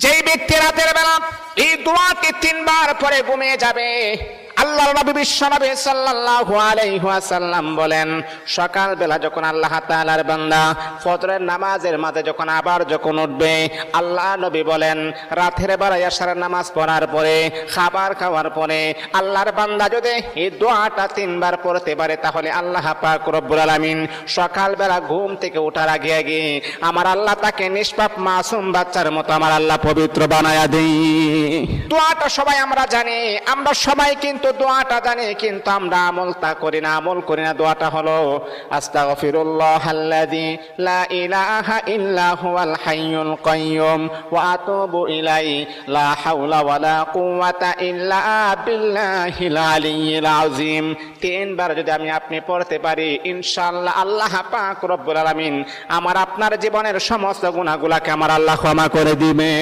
যেই ব্যক্তি রাতের বেলা এই দোয়াটি 3 বার পরে ঘুমিয়ে যাবে, আল্লাহর নবী বিশ্বনবী সাল্লাল্লাহু আলাইহি ওয়াসাল্লাম বলেন, সকাল বেলা যখন আল্লাহ তাআলার বান্দা ফজরের নামাজের মাঝে যখন উঠবে, আল্লাহ নবী বলেন রাতের বেলা এশারের নামাজ পড়ার পরে, খাবার খাওয়ার পরে আল্লাহর বান্দা যদি এই দোয়াটা 3 বার পড়তে পারে, তাহলে আল্লাহ পাক রব্বুল আলামিন সকাল বেলা ঘুম থেকে ওঠার আগে আমার আল্লাহ তাকে নিষ্পাপ মাসুম বাচ্চার মতো আমার আল্লাহ পবিত্র বানায়া দেই। দোয়াটা সবাই আমরা জানি, আমরা সবাই কিন্তু দোয়াটা জানি, কিন্তু আমরা আমল করি না। দোয়াটা হলো আস্তাগফিরুল্লাহাল্লাযী লা ইলাহা ইল্লা হুয়াল হাইয়ুল কাইয়্যুম ওয়া আতুবু ইলাইহি লা হাওলা ওয়ালা কুওয়াতা ইল্লা বিল্লাহিল আলিয়্যিল আযীম। 3 বার যদি আপনি পড়তে পারি, ইনশাআল্লাহ আল্লাহ পাক রব্বুল আলামিন আমার আপনার জীবনের সমস্ত গুনাহগুলোকে আমার আল্লাহ ক্ষমা করে দিবেন।